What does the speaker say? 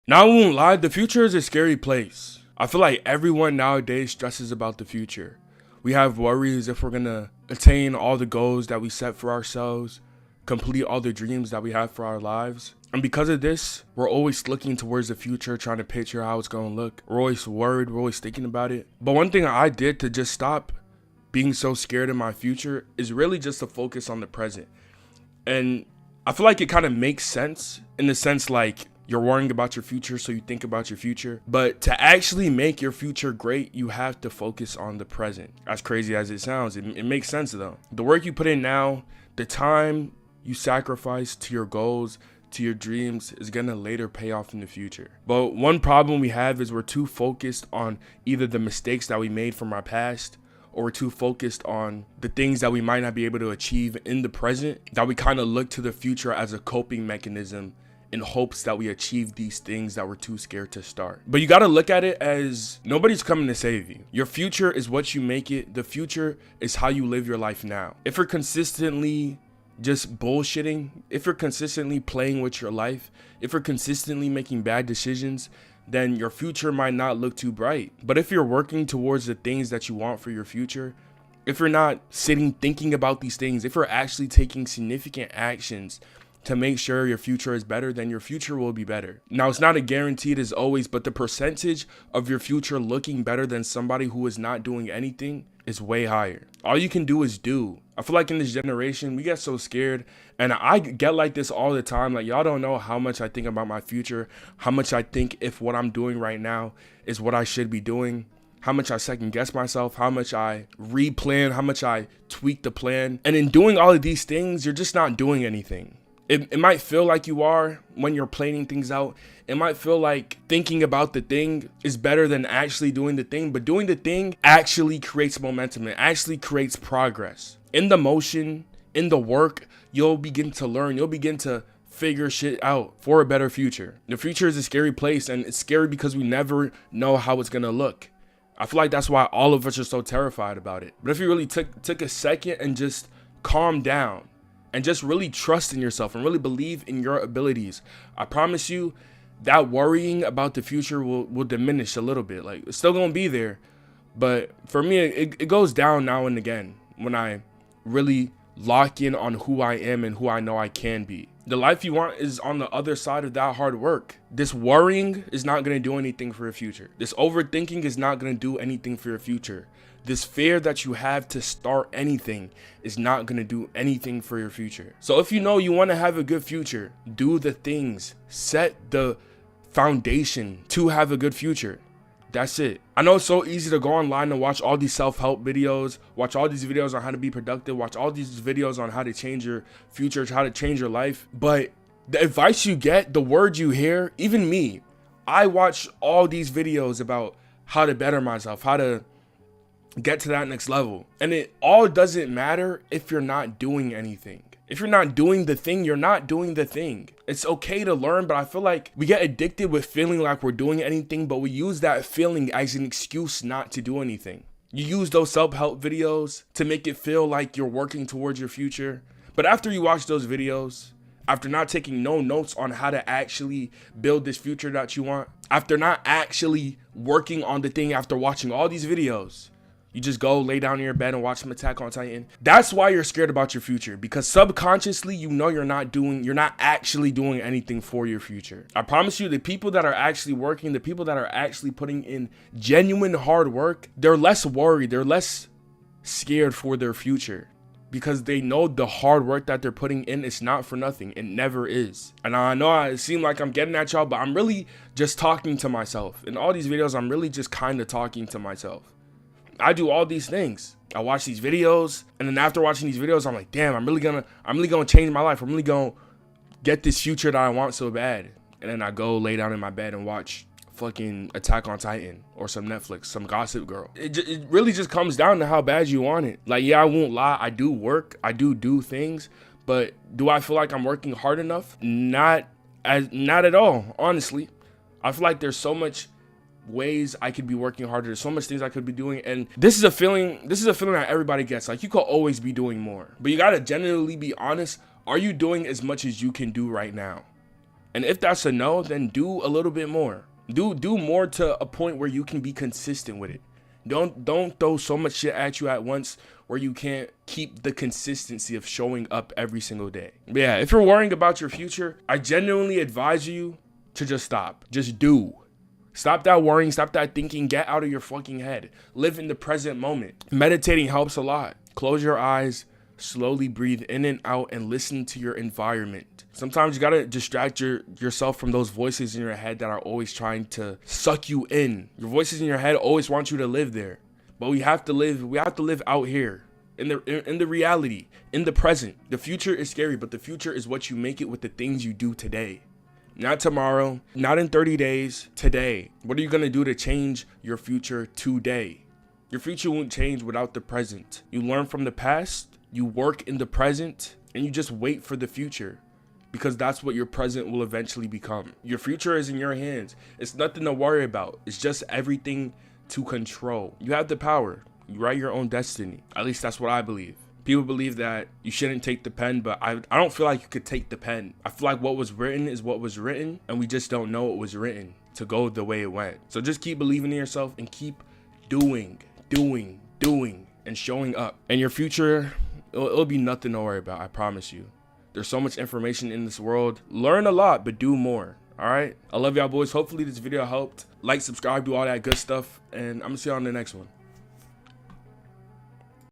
Now, I won't lie, the future is a scary place. I feel like everyone nowadays stresses about the future. We have worries if we're gonna attain all the goals that we set for ourselves, complete all the dreams that we have for our lives. And because of this, we're always looking towards the future, trying to picture how it's gonna look. We're always worried, we're always thinking about it. But one thing I did to just stop being so scared of my future is really just to focus on the present. And I feel like it kind of makes sense in the sense like you're worrying about your future, so you think about your future. But to actually make your future great, you have to focus on the present. As crazy as it sounds, it makes sense though. The work you put in now, the time you sacrifice to your goals, to your dreams is gonna later pay off in the future. But one problem we have is we're too focused on either the mistakes that we made from our past, or we're too focused on the things that we might not be able to achieve in the present, that we kind of look to the future as a coping mechanism in hopes that we achieve these things that we're too scared to start. But you got to look at it as nobody's coming to save you. Your future is what you make it. The future is how you live your life now. If you're consistently just bullshitting, if you're consistently playing with your life, if you're consistently making bad decisions, then your future might not look too bright. But if you're working towards the things that you want for your future, if you're not sitting thinking about these things, if you're actually taking significant actions to make sure your future is better, then your future will be better. Now, it's not a guaranteed as always, but the percentage of your future looking better than somebody who is not doing anything is way higher. All you can do is do. I feel like in this generation, we get so scared, and I get like this all the time. Like, y'all don't know how much I think about my future, how much I think if what I'm doing right now is what I should be doing, how much I second guess myself, how much I replan, how much I tweak the plan. And in doing all of these things, you're just not doing anything. It might feel like you are when you're planning things out. It might feel like thinking about the thing is better than actually doing the thing, but doing the thing actually creates momentum. It actually creates progress. In the motion, in the work, you'll begin to learn. You'll begin to figure shit out for a better future. The future is a scary place, and it's scary because we never know how it's gonna look. I feel like that's why all of us are so terrified about it. But if you really took a second and just calm down, and just really trust in yourself and really believe in your abilities, I promise you that worrying about the future will diminish a little bit. Like, it's still gonna be there, but for me, it goes down now and again when I really lock in on who I am and who I know I can be. The life you want is on the other side of that hard work. This worrying is not gonna do anything for your future. This overthinking is not gonna do anything for your future. This fear that you have to start anything is not going to do anything for your future. So if you know you want to have a good future, do the things, set the foundation to have a good future. That's it. I know it's so easy to go online and watch all these self-help videos, watch all these videos on how to be productive, watch all these videos on how to change your future, how to change your life. But the advice you get, the words you hear, even me, I watch all these videos about how to better myself, how to get to that next level. And it all doesn't matter if you're not doing anything. If you're not doing the thing, you're not doing the thing. It's okay to learn, but I feel like we get addicted with feeling like we're doing anything, but we use that feeling as an excuse not to do anything. You use those self-help videos to make it feel like you're working towards your future. But after you watch those videos, after not taking no notes on how to actually build this future that you want, after not actually working on the thing after watching all these videos, you just go lay down in your bed and watch some Attack on Titan. That's why you're scared about your future, because subconsciously you know you're not actually doing anything for your future. I promise you, the people that are actually working, the people that are actually putting in genuine hard work, they're less worried, they're less scared for their future, because they know the hard work that they're putting in is not for nothing. It never is. And I know it seems like I'm getting at y'all, but I'm really just talking to myself. In all these videos, I'm really just kind of talking to myself. I do all these things. I watch these videos, and then after watching these videos, I'm like, damn, I'm really gonna change my life. I'm really gonna get this future that I want so bad. And then I go lay down in my bed and watch fucking Attack on Titan or some Netflix, some Gossip Girl. It really just comes down to how bad you want it. Like, yeah, I won't lie, I do work, I do things, but do I feel like I'm working hard enough? Not at all, honestly. I feel like there's so much ways I could be working harder. There's so much things I could be doing, and this is a feeling that everybody gets. Like, you could always be doing more, but you gotta genuinely be honest. Are you doing as much as you can do right now? And if that's a no, then do a little bit more. Do more to a point where you can be consistent with it. Don't throw so much shit at you at once where you can't keep the consistency of showing up every single day. But yeah, if you're worrying about your future, I genuinely advise you to just stop. Just do. Stop that worrying, stop that thinking, get out of your fucking head. Live in the present moment. Meditating helps a lot. Close your eyes, slowly breathe in and out, and listen to your environment. Sometimes you gotta distract yourself from those voices in your head that are always trying to suck you in. Your voices in your head always want you to live there. But we have to live out here. In the reality, in the present. The future is scary, but the future is what you make it with the things you do today. Not tomorrow, not in 30 days, today. What are you gonna do to change your future today? Your future won't change without the present. You learn from the past, you work in the present, and you just wait for the future. Because that's what your present will eventually become. Your future is in your hands. It's nothing to worry about. It's just everything to control. You have the power. You write your own destiny. At least that's what I believe. People believe that you shouldn't take the pen, but I don't feel like you could take the pen. I feel like what was written is what was written, and we just don't know what was written to go the way it went. So just keep believing in yourself and keep doing, and showing up. And your future, it'll be nothing to worry about, I promise you. There's so much information in this world. Learn a lot, but do more. All right? I love y'all boys. Hopefully this video helped. Like, subscribe, do all that good stuff. And I'm gonna see you on the next one.